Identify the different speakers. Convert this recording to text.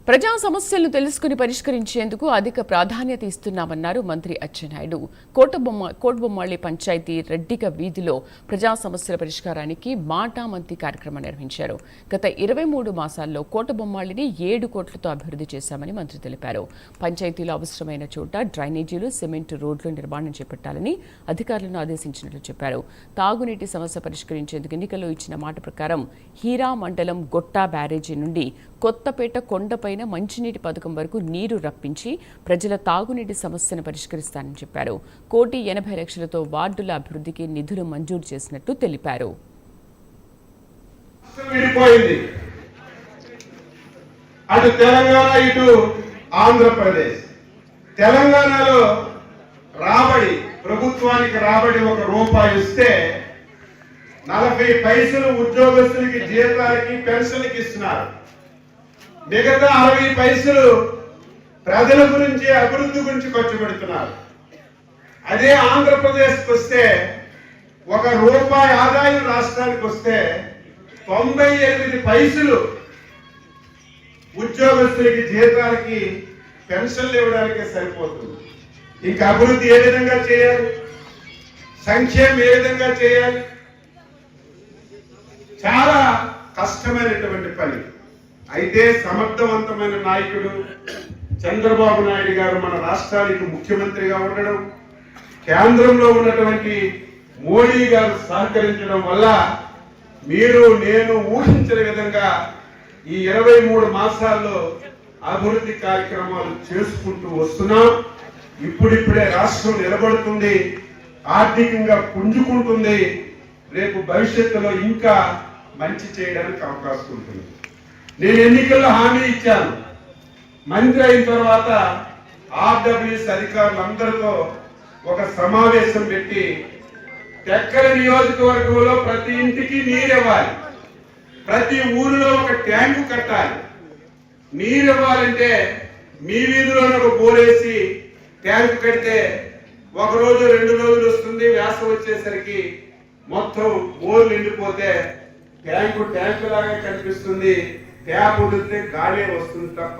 Speaker 1: ప్రజా సమస్యలను తెలుసుకుని పరిష్కరించేందుకు అధిక ప్రాధాన్యత ఇస్తున్నామన్నారు మంత్రి అచ్చెన్నాయుడు. కోటబొమ్మాళి పంచాయతీ రెడ్డిగ వీధిలో ప్రజా సమస్యల పరిష్కారానికి మాటామంతి కార్యక్రమం నిర్వహించారు. గత 23 మాసాల్లో కోటబొమ్మాళిని 7 కోట్లతో అభివృద్ధి చేశామని మంత్రి తెలిపారు. పంచాయతీలో అవసరమైన చోట డ్రైనేజీలు, సిమెంట్ రోడ్లు నిర్మాణం చేపట్టాలని అధికారులను ఆదేశించినట్లు చెప్పారు. తాగునీటి సమస్య పరిష్కరించేందుకు ఎన్నికల్లో ఇచ్చిన మాట ప్రకారం హీరా మండలం గొట్టా బ్యారేజీ నుండి కొత్తపేట కొండపైన మంచినీటి పథకం వరకు నీరు రప్పించి ప్రజల తాగునీటి సమస్యను పరిష్కరిస్తానని చెప్పారు. 1,80,00,000తో వార్డుల అభివృద్ధికి నిధులు మంజూరు చేసినట్టు తెలిపారు.
Speaker 2: అటు తెలంగాణ, ఇటు ఆంధ్రప్రదేశ్. తెలంగాణలో రాబడి, ప్రభుత్వానికి రాబడి ₹1 ఇస్తే 40 పైసలు ఉద్యోగస్తులకి జీతాలకి పెన్షన్లకి ఇస్తున్నారు. మిగతా 60 పైసలు ప్రజల గురించి, అభివృద్ధి గురించి ఖర్చు పెడుతున్నారు. అదే ఆంధ్రప్రదేశ్కి వస్తే ₹1 ఆదాయం రాష్ట్రానికి వస్తే 98 పైసలు ఉద్యోగస్తులకి జీతాలకి పెన్షన్లు ఇవ్వడానికే సరిపోతుంది. ఇంకా అభివృద్ధి ఏ విధంగా చేయాలి, సంక్షేమం ఏ విధంగా చేయాలి, చాలా కష్టమైనటువంటి పని. అయితే సమర్థవంతమైన నాయకుడు చంద్రబాబు నాయుడు గారు మన రాష్ట్రానికి ముఖ్యమంత్రిగా ఉండడం, కేంద్రంలో ఉన్నటువంటి మోడీ గారు సహకరించడం వల్ల మీరు నేను ఊహించిన విధంగా ఈ 23 మాసాల్లో అభివృద్ధి కార్యక్రమాలు చేసుకుంటూ వస్తున్నాం. ఇప్పుడిప్పుడే రాష్ట్రం నిలబడుతుంది, ఆర్థికంగా పుంజుకుంటుంది. రేపు భవిష్యత్తులో ఇంకా మంచి చేయడానికి అవకాశం ఉంటుంది. నేను ఎన్నికల్లో హామీ ఇచ్చాను. మంత్రి అయిన తర్వాత ఆర్డబ్ల్యూఎస్ అధికారులందరితో ఒక సమావేశం పెట్టి టెక్కలి నియోజకవర్గంలో ప్రతి ఇంటికి నీరు ఇవ్వాలి, ప్రతి ఊరిలో ఒక ట్యాంకు కట్టాలి. నీరు ఇవ్వాలంటే మీ వీధిలోనే ఒక బోరేసి ట్యాంకు కడితే 1 రోజు 2 రోజులు వస్తుంది. వేసవి వచ్చేసరికి మొత్తం బోర్లు నిండిపోతే ట్యాంకు లాగా కనిపిస్తుంది. ట్యాప్ వదిలితే గాలి వస్తుంది తప్ప